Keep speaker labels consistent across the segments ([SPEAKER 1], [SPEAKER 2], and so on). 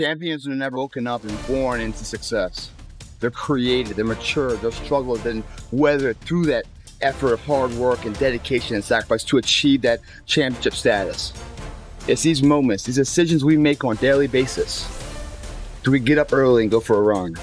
[SPEAKER 1] Champions are never woken up and born into success. They're created, they're mature, they're struggled and weathered through that effort of hard work and dedication and sacrifice to achieve that championship status. It's these moments, these decisions we make on a daily basis. Do we get up early and go for a run?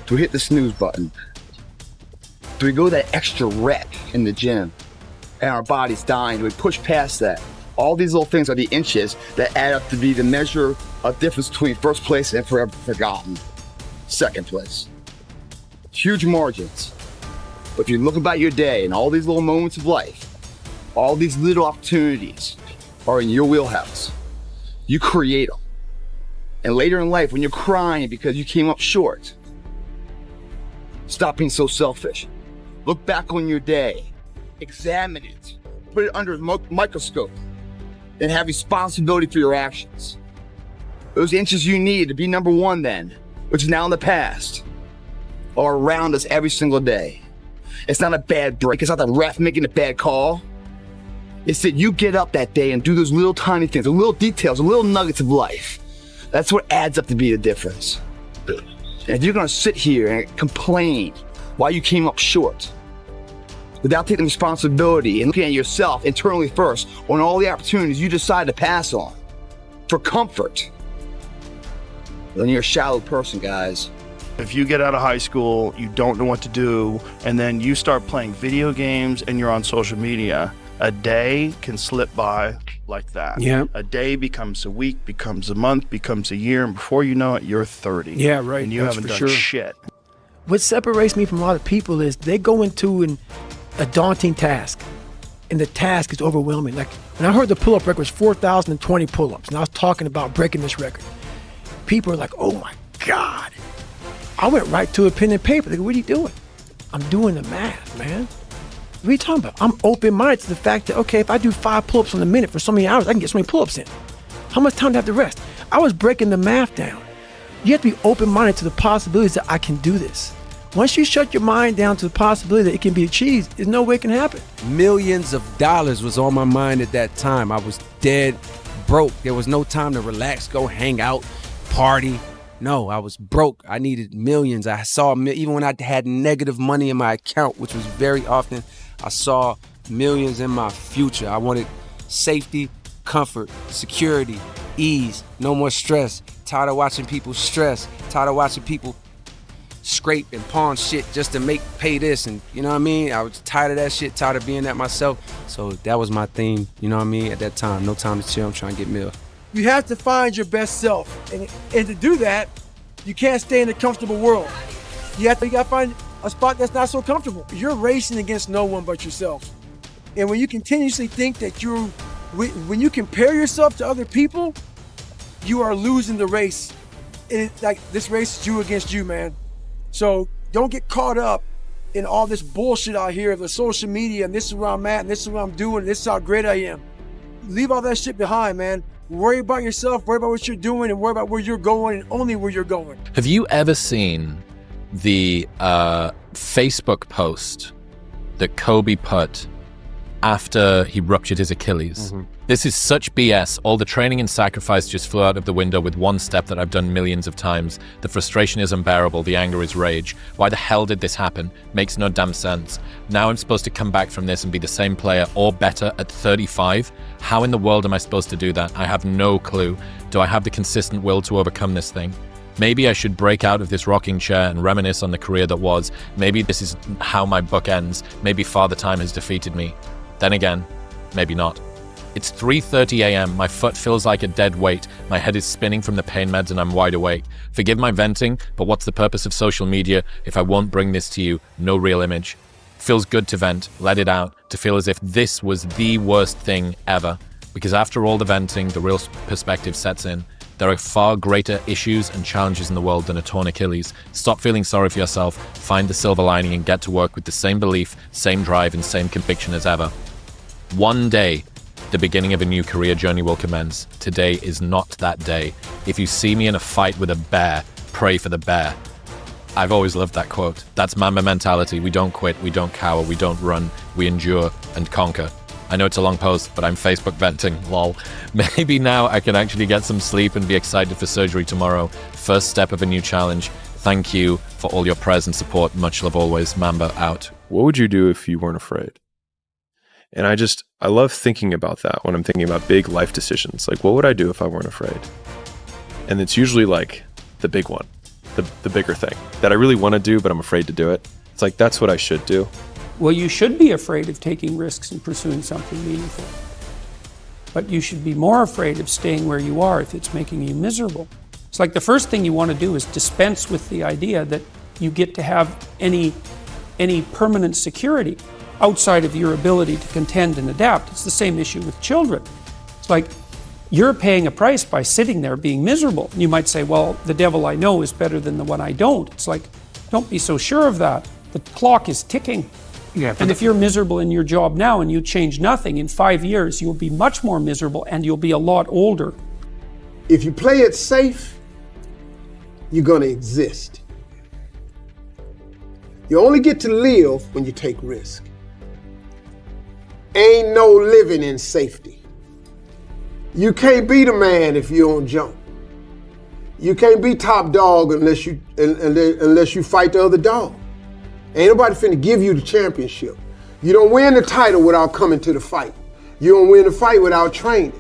[SPEAKER 1] Do we hit the snooze button? Do we go that extra rep in the gym and our body's dying? Do we push past that? All these little things are the inches that add up to be the measure of difference between first place and forever forgotten second place. Huge margins. But if you look about your day and all these little moments of life, all these little opportunities are in your wheelhouse. You create them. And later in life, when you're crying because you came up short, stop being so selfish. Look back on your day, examine it, put it under a microscope, and have responsibility for your actions. Those inches you need to be number one then, which is now in the past, are around us every single day. It's not a bad break. It's not the ref making a bad call. It's that you get up that day and do those little tiny things, the little details, the little nuggets of life. That's what adds up to be the difference. And if you're gonna sit here and complain why you came up short, without taking responsibility and looking at yourself internally first on all the opportunities you decide to pass on for comfort, then you're a shallow person, guys.
[SPEAKER 2] If you get out of high school, you don't know what to do, and then you start playing video games and you're on social media, a day can slip by like that.
[SPEAKER 3] Yeah.
[SPEAKER 2] A day becomes a week, becomes a month, becomes a year, and before you know it, you're 30.
[SPEAKER 3] Yeah, right.
[SPEAKER 2] And you
[SPEAKER 3] That's
[SPEAKER 2] haven't
[SPEAKER 3] for
[SPEAKER 2] done
[SPEAKER 3] sure.
[SPEAKER 2] shit.
[SPEAKER 3] What separates me from a lot of people is they go into a daunting task, and the task is overwhelming. Like when I heard the pull-up record was 4,020 pull-ups, and I was talking about breaking this record, people are like, "Oh my God!" I went right to a pen and paper. They go, "What are you doing?" I'm doing the math, man. What are you talking about? I'm open-minded to the fact that, okay, if I do 5 pull-ups in a minute for so many hours, I can get so many pull-ups in. How much time do I have to rest? I was breaking the math down. You have to be open-minded to the possibilities that I can do this. Once you shut your mind down to the possibility that it can be achieved, there's no way it can happen.
[SPEAKER 4] Millions of dollars was on my mind at that time. I was dead broke. There was no time to relax, go hang out, party. No, I was broke. I needed millions. I saw, even when I had negative money in my account, which was very often, I saw millions in my future. I wanted safety, comfort, security, ease, no more stress. Tired of watching people stress. Tired of watching people scrape and pawn shit just to pay this, and you know what I mean? I was tired of that shit, tired of being that myself. So that was my theme, you know what I mean? At that time, no time to chill, I'm trying to get meal.
[SPEAKER 3] You have to find your best self, and to do that, you can't stay in a comfortable world. You gotta find a spot that's not so comfortable. You're racing against no one but yourself. And when you continuously think that when you compare yourself to other people, you are losing the race. It's like this race is you against you, man. So don't get caught up in all this bullshit out here of the social media, and this is where I'm at, and this is what I'm doing, and this is how great I am. Leave all that shit behind, man. Worry about yourself, worry about what you're doing, and worry about where you're going, and only where you're going.
[SPEAKER 5] Have you ever seen the Facebook post that Kobe put after he ruptured his Achilles? Mm-hmm. This is such BS. All the training and sacrifice just flew out of the window with one step that I've done millions of times. The frustration is unbearable. The anger is rage. Why the hell did this happen? Makes no damn sense. Now I'm supposed to come back from this and be the same player or better at 35? How in the world am I supposed to do that? I have no clue. Do I have the consistent will to overcome this thing? Maybe I should break out of this rocking chair and reminisce on the career that was. Maybe this is how my book ends. Maybe Father Time has defeated me. Then again, maybe not. It's 3:30 a.m. My foot feels like a dead weight. My head is spinning from the pain meds and I'm wide awake. Forgive my venting, but what's the purpose of social media if I won't bring this to you? No real image. Feels good to vent, let it out, to feel as if this was the worst thing ever. Because after all the venting, the real perspective sets in. There are far greater issues and challenges in the world than a torn Achilles. Stop feeling sorry for yourself, find the silver lining and get to work with the same belief, same drive and same conviction as ever. One day, the beginning of a new career journey will commence. Today is not that day. If you see me in a fight with a bear, pray for the bear. I've always loved that quote. That's Mamba mentality. We don't quit, we don't cower, we don't run, we endure and conquer. I know it's a long post, but I'm Facebook venting, lol. Maybe now I can actually get some sleep and be excited for surgery tomorrow. First step of a new challenge. Thank you for all your prayers and support. Much love always. Mamba out.
[SPEAKER 6] What would you do if you weren't afraid? And I love thinking about that when I'm thinking about big life decisions. Like, what would I do if I weren't afraid? And it's usually like the big one, the bigger thing that I really want to do, but I'm afraid to do it. It's like, that's what I should do.
[SPEAKER 7] Well, you should be afraid of taking risks and pursuing something meaningful. But you should be more afraid of staying where you are if it's making you miserable. It's like the first thing you want to do is dispense with the idea that you get to have any permanent security outside of your ability to contend and adapt. It's the same issue with children. It's like you're paying a price by sitting there being miserable. And you might say, well, the devil I know is better than the one I don't. It's like, don't be so sure of that. The clock is ticking. Yeah, and if you're miserable in your job now and you change nothing, in 5 years, you'll be much more miserable and you'll be a lot older.
[SPEAKER 8] If you play it safe, you're gonna exist. You only get to live when you take risk. Ain't no living in safety. You can't be the man if you don't jump. You can't be top dog unless you fight the other dog. Ain't nobody finna give you the championship. You don't win the title without coming to the fight. You don't win the fight without training.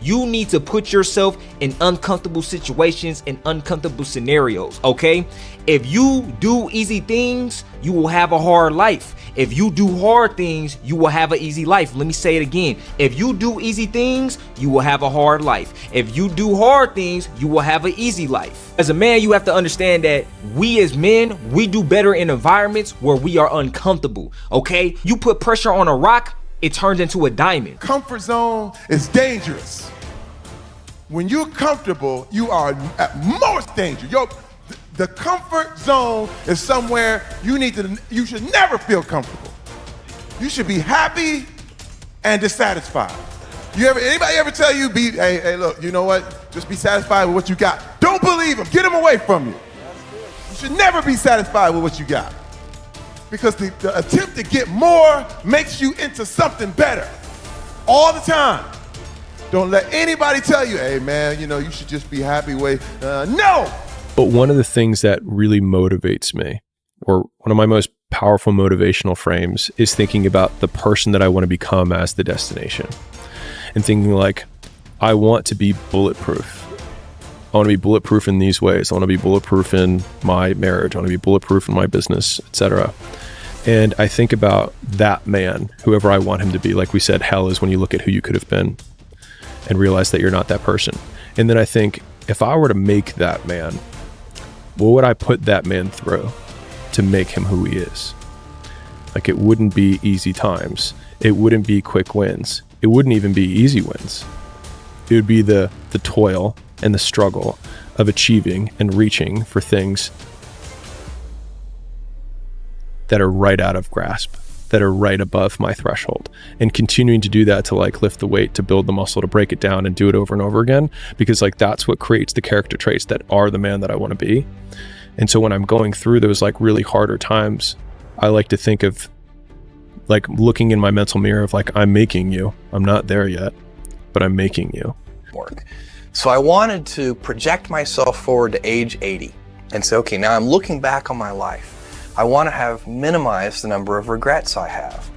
[SPEAKER 9] You need to put yourself in uncomfortable situations and uncomfortable scenarios, okay? If you do easy things, you will have a hard life. If you do hard things, you will have an easy life. Let me say it again. If you do easy things, you will have a hard life. If you do hard things, you will have an easy life. As a man, you have to understand that we as men, we do better in environments where we are uncomfortable, okay? You put pressure on a rock, it turns into a diamond.
[SPEAKER 10] Comfort zone is dangerous. When you're comfortable, you are at most danger. The comfort zone is somewhere you should never feel comfortable. You should be happy and dissatisfied. Anybody ever tell you, hey, look, you know what? Just be satisfied with what you got. Don't believe them. Get them away from you. You should never be satisfied with what you got. Because the attempt to get more makes you into something better all the time. Don't let anybody tell you, hey man, you should just be happy no!
[SPEAKER 6] But one of the things that really motivates me, or one of my most powerful motivational frames, is thinking about the person that I want to become as the destination. And thinking like, I want to be bulletproof. I want to be bulletproof in these ways. I want to be bulletproof in my marriage. I want to be bulletproof in my business, etc. And I think about that man, whoever I want him to be. Like we said, hell is when you look at who you could have been and realize that you're not that person. And then I think, if I were to make that man, what would I put that man through to make him who he is? Like, it wouldn't be easy times. It wouldn't be quick wins. It wouldn't even be easy wins. It would be the toil and the struggle of achieving and reaching for things that are right out of grasp, that are right above my threshold, and continuing to do that to like lift the weight, to build the muscle, to break it down and do it over and over again, because like that's what creates the character traits that are the man that I want to be. And so when I'm going through those like really harder times, I like to think of like looking in my mental mirror of like, I'm making you. I'm not there yet, but I'm making you.
[SPEAKER 11] So I wanted to project myself forward to age 80 and say, okay, now I'm looking back on my life. I want to have minimized the number of regrets I have.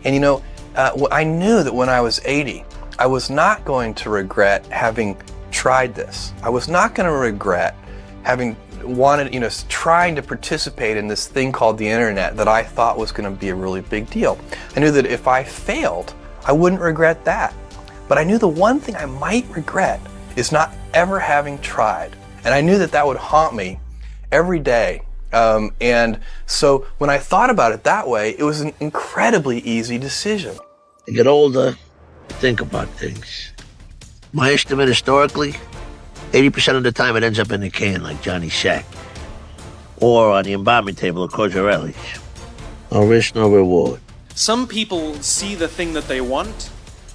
[SPEAKER 11] And I knew that when I was 80, I was not going to regret having tried this. I was not going to regret having trying to participate in this thing called the internet that I thought was going to be a really big deal. I knew that if I failed, I wouldn't regret that. But I knew the one thing I might regret is not ever having tried. And I knew that that would haunt me every day. And so when I thought about it that way, it was an incredibly easy decision.
[SPEAKER 12] You get older, you think about things. My estimate historically, 80% of the time it ends up in a can like Johnny Sack. Or on the embalming table of Cozzarelli's. No risk, no reward.
[SPEAKER 13] Some people see the thing that they want,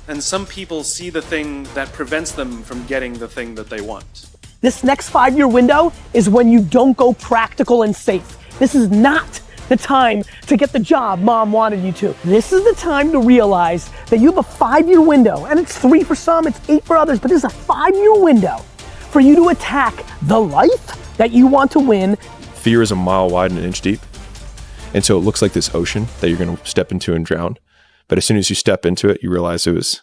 [SPEAKER 13] and some people see the thing that prevents them from getting the thing that they want.
[SPEAKER 14] This next 5-year window is when you don't go practical and safe. This is not the time to get the job mom wanted you to. This is the time to realize that you have a 5-year window, and it's 3 for some, it's 8 for others, but this is a 5-year window for you to attack the life that you want to win.
[SPEAKER 6] Fear is a mile wide and an inch deep. And so it looks like this ocean that you're going to step into and drown. But as soon as you step into it, you realize it was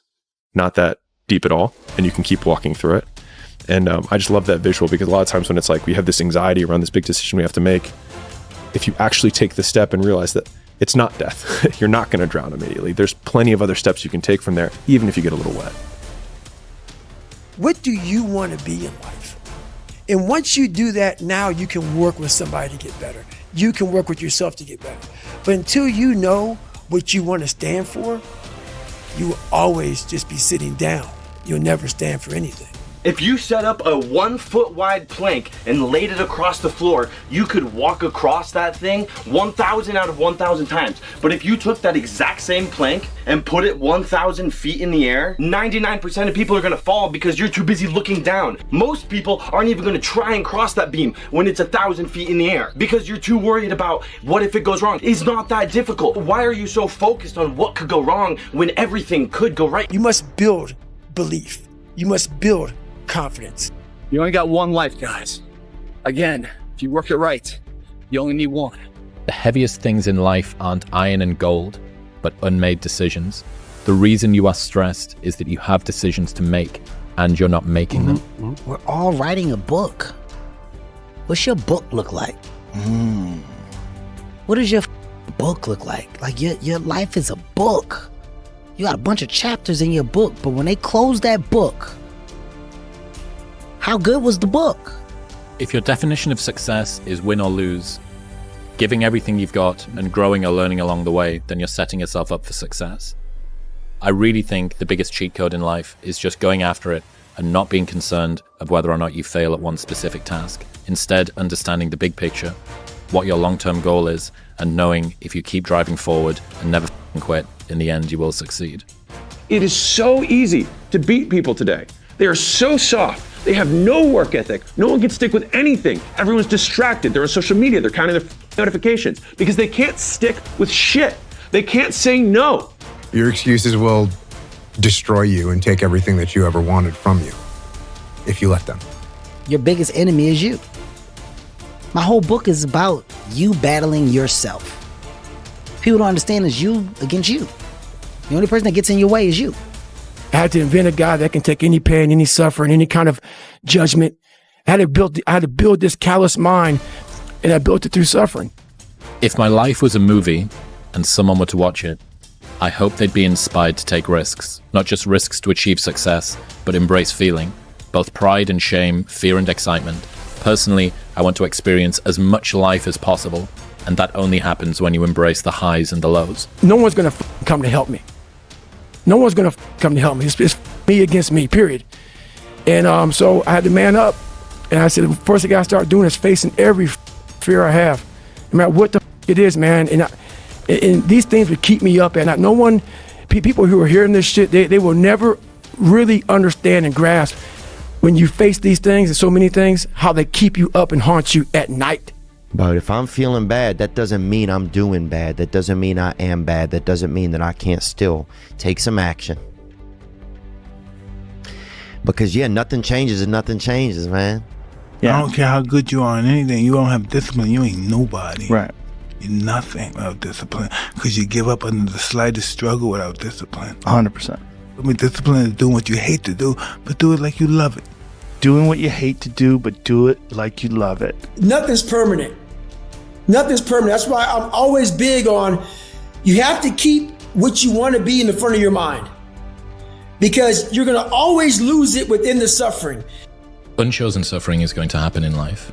[SPEAKER 6] not that deep at all, and you can keep walking through it. And I just love that visual, because a lot of times when it's like we have this anxiety around this big decision we have to make, if you actually take the step and realize that it's not death, you're not going to drown immediately. There's plenty of other steps you can take from there, even if you get a little wet.
[SPEAKER 3] What do you want to be in life? And once you do that, now you can work with somebody to get better. You can work with yourself to get better. But until you know what you want to stand for, you will always just be sitting down. You'll never stand for anything.
[SPEAKER 15] If you set up a 1 foot wide plank and laid it across the floor, you could walk across that thing 1,000 out of 1,000 times. But if you took that exact same plank and put it 1,000 feet in the air, 99% of people are gonna fall because you're too busy looking down. Most people aren't even gonna try and cross that beam when it's 1,000 feet in the air because you're too worried about what if it goes wrong. It's not that difficult. Why are you so focused on what could go wrong when everything could go right?
[SPEAKER 3] You must build belief. You must build confidence.
[SPEAKER 1] You only got one life, guys. Again, if you work it right, you only need one.
[SPEAKER 5] The heaviest things in life aren't iron and gold, but unmade decisions. The reason you are stressed is that you have decisions to make and you're not making them.
[SPEAKER 16] We're all writing a book. What's your book look like? What does your book look like? Like your life is a book. You got a bunch of chapters in your book, but when they close that book, how good was the book?
[SPEAKER 5] If your definition of success is win or lose, giving everything you've got and growing or learning along the way, then you're setting yourself up for success. I really think the biggest cheat code in life is just going after it and not being concerned of whether or not you fail at one specific task. Instead, understanding the big picture, what your long-term goal is, and knowing if you keep driving forward and never quit, in the end you will succeed.
[SPEAKER 17] It is so easy to beat people today. They are so soft. They have no work ethic. No one can stick with anything. Everyone's distracted. They're on social media. They're counting their notifications because they can't stick with shit. They can't say no.
[SPEAKER 18] Your excuses will destroy you and take everything that you ever wanted from you if you let them.
[SPEAKER 16] Your biggest enemy is you. My whole book is about you battling yourself. People don't understand it's you against you. The only person that gets in your way is you.
[SPEAKER 3] I had to invent a guy that can take any pain, any suffering, any kind of judgment. I had to build this callous mind, and I built it through suffering.
[SPEAKER 5] If my life was a movie and someone were to watch it, I hope they'd be inspired to take risks, not just risks to achieve success, but embrace feeling, both pride and shame, fear and excitement. Personally, I want to experience as much life as possible, and that only happens when you embrace the highs and the lows.
[SPEAKER 3] No one's gonna come to help me. No one's gonna come to help me. It's me against me, period. And so I had to man up. And I said, the first thing I gotta start doing is facing every fear I have, no matter what the it is, man. And these things would keep me up at night. No one, people who are hearing this shit, they will never really understand and grasp when you face these things and so many things, how they keep you up and haunt you at night.
[SPEAKER 19] But if I'm feeling bad, that doesn't mean I'm doing bad. That doesn't mean I am bad. That doesn't mean that I can't still take some action. Because yeah, nothing changes and nothing changes, man.
[SPEAKER 20] Yeah. I don't care how good you are in anything. You don't have discipline, you ain't nobody.
[SPEAKER 2] Right.
[SPEAKER 20] You're nothing without discipline. Because you give up under the slightest struggle without discipline.
[SPEAKER 2] 100%.
[SPEAKER 20] I mean, discipline is doing what you hate to do, but do it like you love it.
[SPEAKER 2] Doing what you hate to do, but do it like you love it.
[SPEAKER 3] Nothing's permanent. Nothing's permanent. That's why I'm always big on, you have to keep what you want to be in the front of your mind, because you're going to always lose it within the suffering.
[SPEAKER 5] Unchosen suffering is going to happen in life.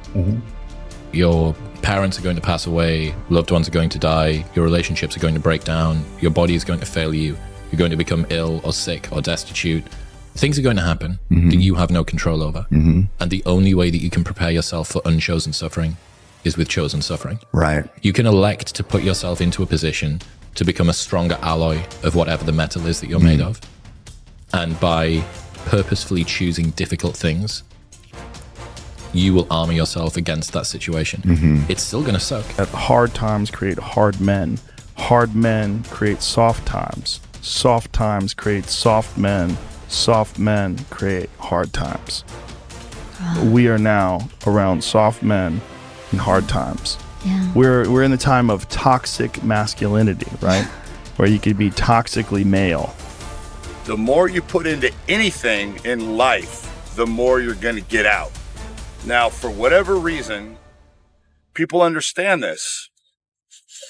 [SPEAKER 5] Your parents are going to pass away, loved ones are going to die, your relationships are going to break down, your body is going to fail you, you're going to become ill or sick or destitute. Things are going to happen that you have no control over. And the only way that you can prepare yourself for unchosen suffering is with chosen suffering.
[SPEAKER 19] Right.
[SPEAKER 5] You can elect to put yourself into a position to become a stronger alloy of whatever the metal is that you're made of. And by purposefully choosing difficult things, you will armor yourself against that situation. It's still going to suck.
[SPEAKER 2] Hard times create hard men. Hard men create soft times. Soft times create soft men. Soft men create hard times. We are now around soft men and hard times.
[SPEAKER 21] Yeah.
[SPEAKER 2] We're in the time of toxic masculinity, right? Where you could be toxically male.
[SPEAKER 22] The more you put into anything in life, the more you're going to get out. Now, for whatever reason, people understand this.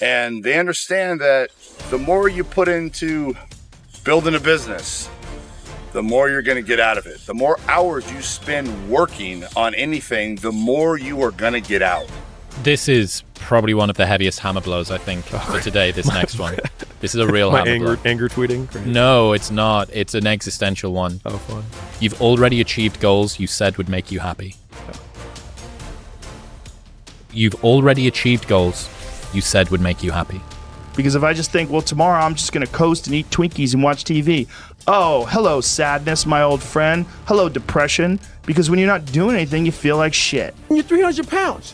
[SPEAKER 22] And they understand that the more you put into building a business, the more you're going to get out of it. The more hours you spend working on anything, the more you are going to get out.
[SPEAKER 5] This is probably one of the heaviest hammer blows, I think, for today, this next one. This is a real hammer blow.
[SPEAKER 6] Anger tweeting? Great.
[SPEAKER 5] No, it's not. It's an existential one.
[SPEAKER 6] Oh, fun.
[SPEAKER 5] You've already achieved goals you said would make you happy. You've already achieved goals you said would make you happy.
[SPEAKER 2] Because if I just think, well, tomorrow I'm just going to coast and eat Twinkies and watch TV. Oh, hello, sadness, my old friend. Hello, depression. Because when you're not doing anything, you feel like shit.
[SPEAKER 3] You're 300 pounds.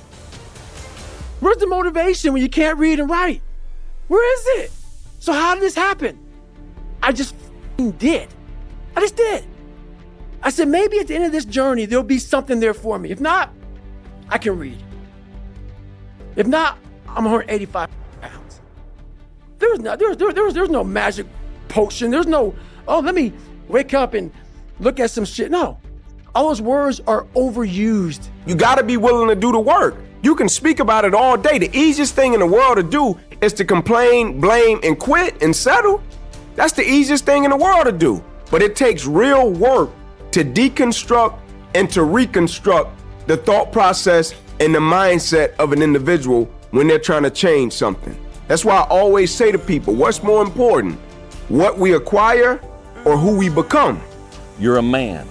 [SPEAKER 3] Where's the motivation when you can't read and write? Where is it? So how did this happen? I just did. I just did. I said, maybe at the end of this journey, there'll be something there for me. If not, I can read. If not, I'm 185 pounds. There's no magic potion. There's no, oh, let me wake up and look at some shit. No, all those words are overused.
[SPEAKER 23] You gotta be willing to do the work. You can speak about it all day. The easiest thing in the world to do is to complain, blame, and quit and settle. That's the easiest thing in the world to do. But it takes real work to deconstruct and to reconstruct the thought process and the mindset of an individual when they're trying to change something. That's why I always say to people, what's more important, what we acquire or who we become?
[SPEAKER 24] You're a man.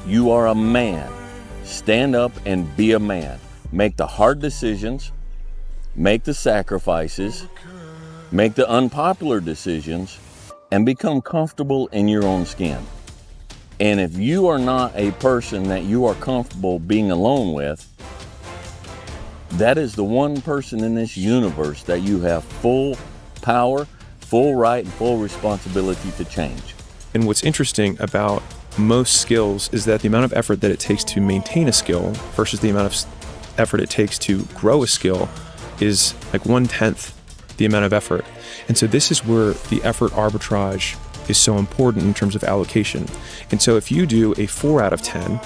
[SPEAKER 24] You are a man. Stand up and be a man. Make the hard decisions, make the sacrifices, make the unpopular decisions, and become comfortable in your own skin. And if you are not a person that you are comfortable being alone with, that is the one person in this universe that you have full power, full right, and full responsibility to change.
[SPEAKER 6] And what's interesting about most skills is that the amount of effort that it takes to maintain a skill versus the amount of effort it takes to grow a skill is like 1/10 the amount of effort. And so this is where the effort arbitrage is so important in terms of allocation. And so if you do a 4 out of 10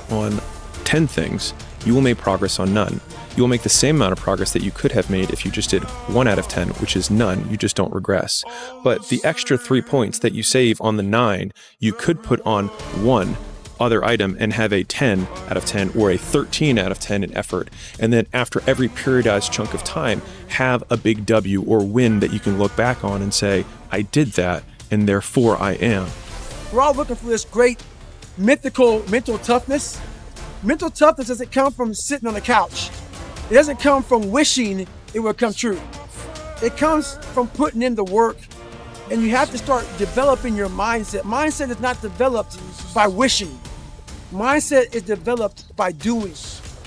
[SPEAKER 6] on 10 things, you will make progress on none. You will make the same amount of progress that you could have made if you just did 1 out of 10, which is none. You just don't regress. But the extra 3 points that you save on the 9, you could put on one other item and have a 10 out of 10 or a 13 out of 10 in effort. And then after every periodized chunk of time, have a big W or win that you can look back on and say, I did that, and therefore I am.
[SPEAKER 3] We're all looking for this great mythical mental toughness. Mental toughness doesn't come from sitting on the couch. It doesn't come from wishing it will come true. It comes from putting in the work. And you have to start developing your mindset. Mindset is not developed by wishing. Mindset is developed by doing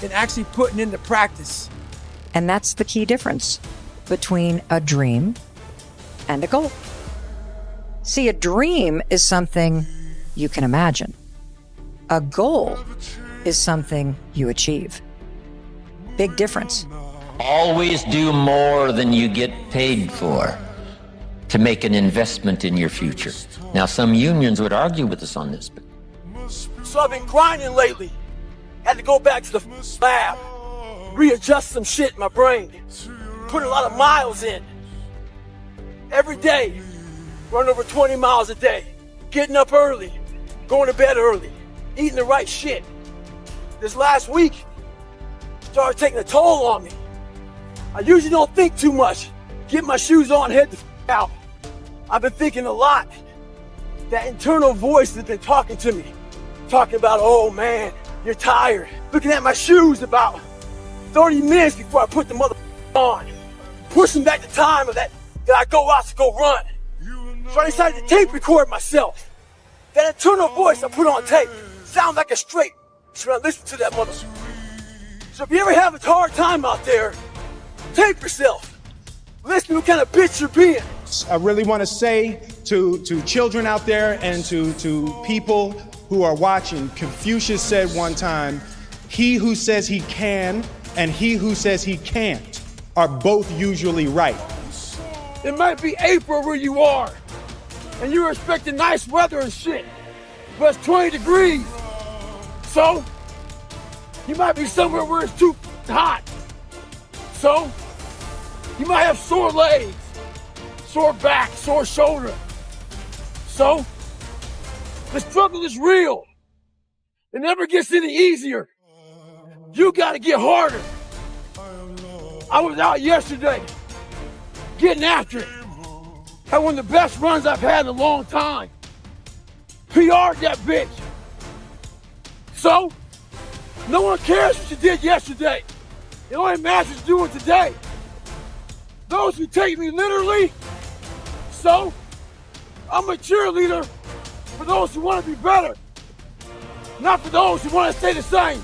[SPEAKER 3] and actually putting into practice.
[SPEAKER 25] And that's the key difference between a dream and a goal. See, a dream is something you can imagine. A goal is something you achieve. Big difference.
[SPEAKER 26] Always do more than you get paid for to make an investment in your future. Now, some unions would argue with us on this, but
[SPEAKER 3] So I've been grinding lately. Had to go back to the lab, readjust some shit in my brain, put a lot of miles in. Every day, run over 20 miles a day, getting up early, going to bed early, eating the right shit. This last week, started taking a toll on me. I usually don't think too much. Get my shoes on, head the out. I've been thinking a lot. That internal voice has been talking to me. Talking about, oh man, you're tired. Looking at my shoes about 30 minutes before I put the mother on. Pushing back the time of that I go out to go run. So I decided to tape record myself. That internal voice I put on tape sounds like a straight. So I listen to that mother.
[SPEAKER 4] So if you ever have a hard time out there, tape yourself. Listen to what kind of bitch you're being.
[SPEAKER 7] I really want to say to children out there and to people who are watching, Confucius said one time, he who says he can and he who says he can't are both usually right.
[SPEAKER 4] It might be April where you are, and you're expecting nice weather and shit, but it's 20 degrees. So, you might be somewhere where it's too hot. So, you might have sore legs, sore back, sore shoulder. So, the struggle is real. It never gets any easier. You gotta get harder. I was out yesterday, getting after it. Had one of the best runs I've had in a long time. PR'd that bitch. So, no one cares what you did yesterday. It only matters what you're doing today. Those who take me literally, so, I'm a cheerleader for those who want to be better, not for those who want to stay the same.